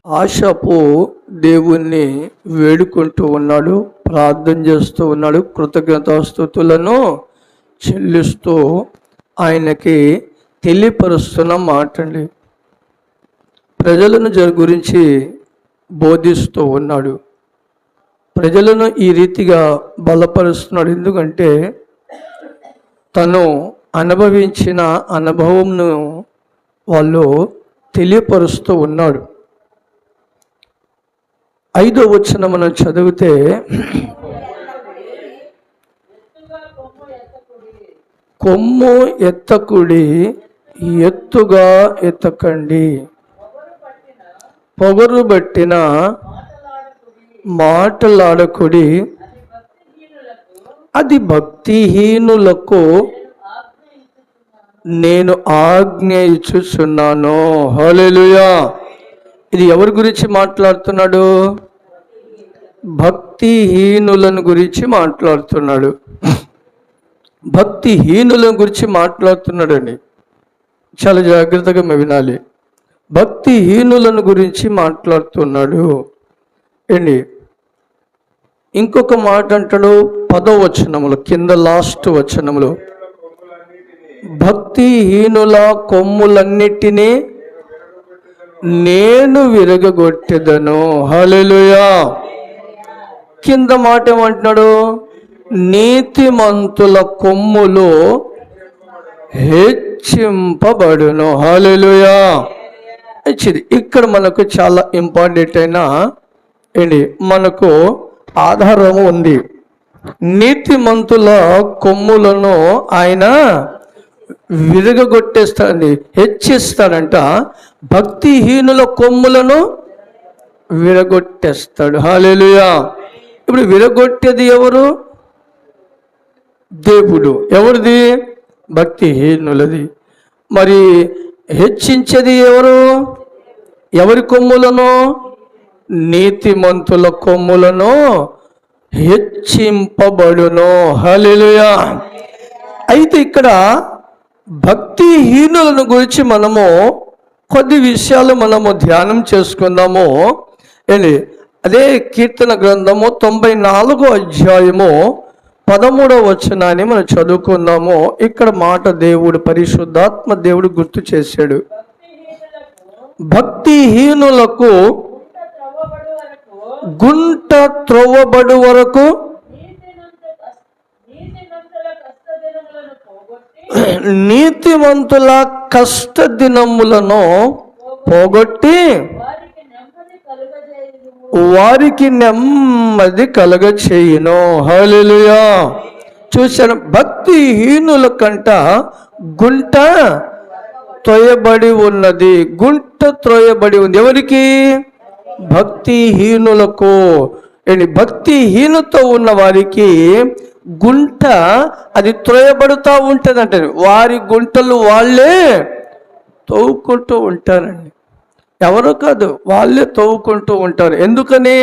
ఆషపు దేవుణ్ణి వేడుకుంటూ ఉన్నాడు, ప్రార్థన చేస్తూ ఉన్నాడు, కృతజ్ఞతాస్తుతులను చెల్లిస్తూ ఆయనకి తెలియపరుస్తున్న మాటండి. ప్రజలను గురించి బోధిస్తూ ఉన్నాడు, ప్రజలను ఈ రీతిగా బలపరుస్తున్నాడు. ఎందుకంటే తను అనుభవించిన అనుభవంను వాళ్ళు తెలియపరుస్తూ ఉన్నాడు. 5వ వచనం మనం చదివితే, కొమ్ము ఎత్తకుడి, ఎత్తుగా ఎత్తకండి, పొగరు బట్టిన మాటలాడకుడి, అది భక్తిహీనులకు నేను ఆజ్ఞ ఇచ్చుచున్నాను. హల్లెలూయా. ఇది ఎవరి గురించి మాట్లాడుతున్నాడు? భక్తిహీనులను గురించి మాట్లాడుతున్నాడు. భక్తిహీనులను గురించి మాట్లాడుతున్నాడండి. చాలా జాగ్రత్తగా వినాలి. భక్తిహీనులను గురించి మాట్లాడుతున్నాడు ఏంటి. ఇంకొక మాట అంటాడు 10వ వచనములో, కింద లాస్ట్ వచనములో, భక్తిహీనుల కొమ్ములన్నిటినీ నేను విరగగొట్టెదను. హల్లెలూయా. కింద మాట ఏమంటున్నాడు? నీతిమంతుల కొమ్ములు హెచ్చింపబడును. హల్లెలూయా. ఇక్కడ మనకు చాలా ఇంపార్టెంట్ అయిన ఏంటి, మనకు ఆధారము ఉంది. నీతిమంతుల కొమ్ములను ఆయన విరగొట్టేస్తాడండి, హెచ్చిస్తాడంట. భక్తిహీనుల కొమ్ములను విరగొట్టేస్తాడు. హల్లెలూయా. ఇప్పుడు విరగొట్టేది ఎవరు? దేవుడు. ఎవరిది? భక్తిహీనులది. మరి హెచ్చించేది ఎవరు? ఎవరి కొమ్ములను? నీతిమంతుల కొమ్ములను హెచ్చింపబడును. హల్లెలూయా. అయితే ఇక్కడ భక్తిహీనులను గురించి మనము కొద్ది విషయాలు మనము ధ్యానం చేసుకుందాము. ఏంటి? అదే కీర్తన గ్రంథము 94వ అధ్యాయము 13వ వచనాన్ని మనం చదువుకుందాము. ఇక్కడ మాట దేవుడు, పరిశుద్ధాత్మ దేవుడు గుర్తు చేశాడు. భక్తిహీనులకు గుంట త్రవ్వబడు వరకు నీతిమంతుల కష్ట దినములను పోగొట్టి వారికి నెమ్మది కలుగచేయును. హల్లెలూయా. చూశాను, భక్తిహీనుల కంట గుంట త్రోయబడి ఉన్నది. గుంట త్రోయబడి ఉంది. ఎవరికి? భక్తిహీనులకు. భక్తిహీనతో ఉన్న వారికి గుంట అది త్రోయబడుతూ ఉంటుంది అంటే వారి గుంటలు వాళ్ళే తవ్వుకుంటూ ఉంటారండి. ఎవరో కాదు, వాళ్ళే తవ్వుకుంటూ ఉంటారు. ఎందుకని?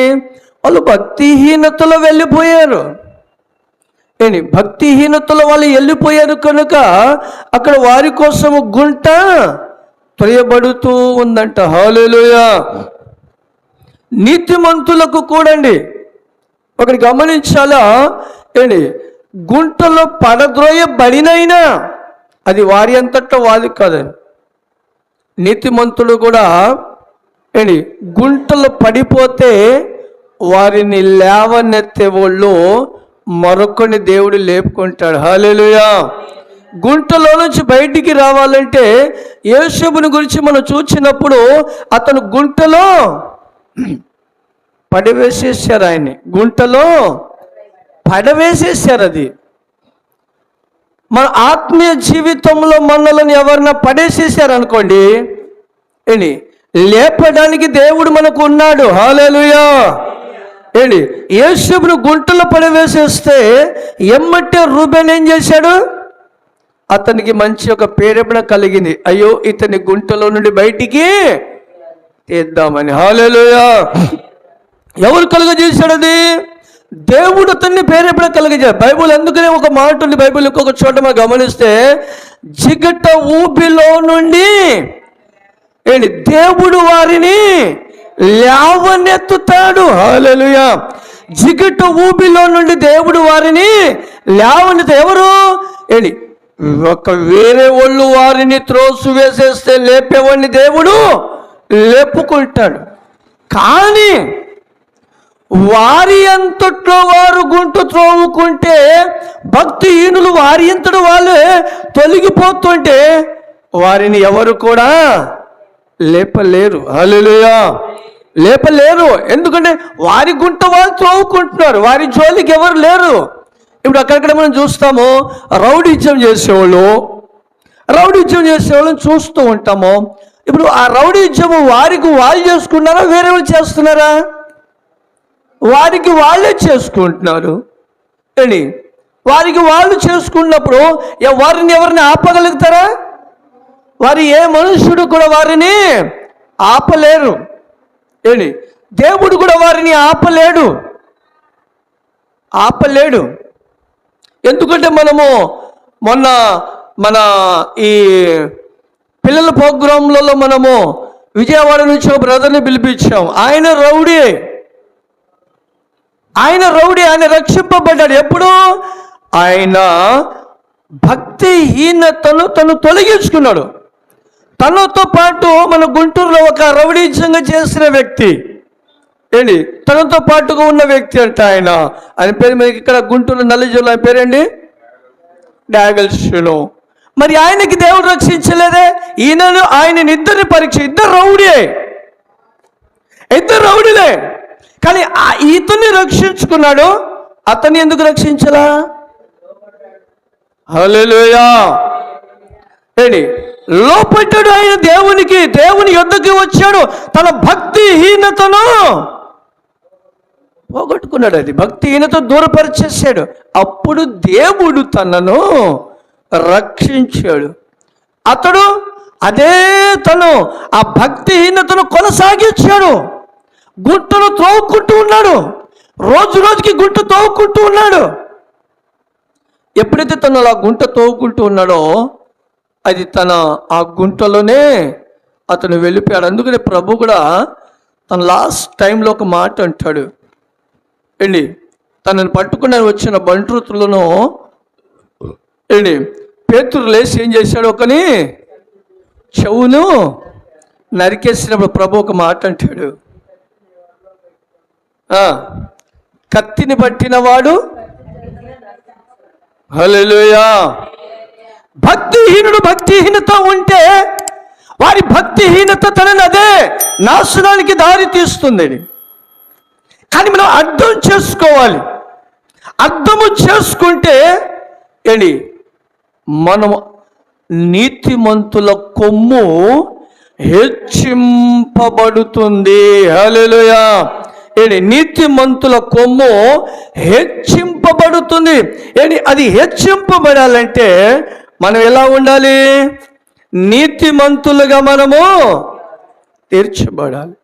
వాళ్ళు భక్తిహీనతలో వెళ్ళిపోయారు. భక్తిహీనతలో వాళ్ళు వెళ్ళిపోయారు కనుక అక్కడ వారి కోసము గుంట త్రోయబడుతూ ఉందంట. హల్లెలూయా. నీతిమంతులకు కూడండి ఒకటి గమనించాలా, గుంటలో పడద్రోయబడినైనా అది వారి అంతటా వాళ్ళు కాదండి. నీతిమంతుడు కూడా గుంటలో పడిపోతే వారిని లేవనెత్తే వాళ్ళు మరొకని దేవుడు లేపుకుంటాడు. హల్లెలూయా. గుంటలో నుంచి బయటికి రావాలంటే యేషూబుని గురించి మనం చూసినప్పుడు అతను గుంటలో పడవేసేసారు. ఆయన్ని గుంటలో పడవేసేసారు. అది మన ఆత్మీయ జీవితంలో మనలను ఎవరన్నా పడేసేసారు అనుకోండి, లేపడానికి దేవుడు మనకు ఉన్నాడు. హల్లెలూయా. యేషూబును గుంటలో పడవేసేస్తే ఎమ్మటే రూబేన్ ఏం చేశాడు? అతనికి మంచి ఒక పేరెపణ కలిగింది. అయ్యో, ఇతని గుంటలో నుండి బయటికి తీద్దామని. హల్లెలూయా. ఎవరు కలుగజేశాడు? అది దేవుడు అతన్ని పేరెపణ కలిగజేశాడు. బైబుల్ అందుకనే ఒక మాట ఉంది. బైబుల్ ఇంకొక చోట మనం గమనిస్తే, జిగట ఊపిలో నుండి దేవుడు వారిని లేవనెత్తుతాడు. హల్లెలూయా. జిగట ఊబిలో నుండి దేవుడు వారిని లేవనెత్త. ఎవరు ఏంటి? ఒక వేరే వాళ్ళు వారిని త్రోసు వేసేస్తే లేపేవాడిని దేవుడు లేపుకుంటాడు. కానీ వారి అంతట్లో వారు గుంట త్రోవుకుంటే, భక్తిహీనులు వారి అంతటి వాళ్ళే తొలగిపోతుంటే వారిని ఎవరు కూడా లేపలేరు. హల్లెలూయా. లేపలేరు. ఎందుకంటే వారి గుంట వాళ్ళు త్రోవుకుంటున్నారు, వారి జోలికి ఎవరు లేరు. ఇప్పుడు అక్కడక్కడ మనం చూస్తాము, రౌడీజం చేసేవాళ్ళని చూస్తూ ఉంటాము. ఇప్పుడు ఆ రౌడీజము వారికి వాళ్ళు చేసుకున్నారా, వేరే వాళ్ళు చేస్తున్నారా? వారికి వాళ్ళే చేసుకుంటున్నారు. ఏంటి? వారికి వాళ్ళు చేసుకున్నప్పుడు వారిని ఎవరిని ఆపగలుగుతారా? వారి ఏ మనుషుడు కూడా వారిని ఆపలేరు. ఏంటి? దేవుడు కూడా వారిని ఆపలేడు. ఎందుకంటే మనము మొన్న మన ఈ పిల్లల ప్రోగ్రాంలలో మనము విజయవాడ నుంచి ఒక బ్రదర్ని పిలిపించాం. ఆయన రౌడీ, ఆయన రక్షింపబడ్డాడు. ఎప్పుడు? ఆయన భక్తిహీనతను తను తొలగించుకున్నాడు. తనతో పాటు మన గుంటూరులో ఒక రౌడీజంగా చేసిన వ్యక్తి, ఏంటి, తనతో పాటుగా ఉన్న వ్యక్తి అంట. ఆయన పేరు మనకి ఇక్కడ గుంటూరు నల్లజోలు, ఆయన పేరేంటి? డాగల్షను. మరి ఆయనకి దేవుడు రక్షించలేదే? ఆయన ఇద్దరిని పరీక్ష, ఇద్దరు రౌడీలే. కానీ ఇతన్ని రక్షించుకున్నాడు, అతన్ని ఎందుకు రక్షించలా? హల్లెలూయా. ఏంటి? లోపడ్డాడు ఆయన దేవుని యొద్దకి వచ్చాడు. తన భక్తిహీనతను పోగొట్టుకున్నాడు. అది భక్తిహీనత దూరపరిచేసాడు. అప్పుడు దేవుడు తనను రక్షించాడు. తను ఆ భక్తిహీనతను కొనసాగించాడు. గుంటను త్రోవుకుంటూ ఉన్నాడు, రోజుకి గుంట తోవుకుంటూ ఉన్నాడు. ఎప్పుడైతే తను అలా గుంట తోవుకుంటూ ఉన్నాడో, అది ఆ గుంటలోనే అతను వెళ్ళిపోయాడు. అందుకని ప్రభు కూడా తన లాస్ట్ టైంలో ఒక మాట అంటాడు. ఏంటి? తనని పట్టుకుని వచ్చిన బంట్రుతులను పేతురు లేచి ఏం చేశాడు? ఒకని చెవును నరికేసినప్పుడు ప్రభు ఒక మాట అంటాడు, కత్తిని పట్టినవాడు. హల్లెలూయా. భక్తిహీనత ఉంటే వారి భక్తిహీనత తనని అదే నాశనానికి దారి తీస్తుంది. కానీ మనం అర్థం చేసుకోవాలి. అర్థము చేసుకుంటే ఏంటి? మనము నీతిమంతుల కొమ్ము హెచ్చింపబడుతుంది. హల్లెలూయా. ఏంటి? నీతిమంతుల కొమ్ము హెచ్చింపబడుతుంది. ఏంటి? అది హెచ్చింపబడాలంటే మనం ఎలా ఉండాలి? నీతిమంతులుగా మనము తీర్చబడాలి.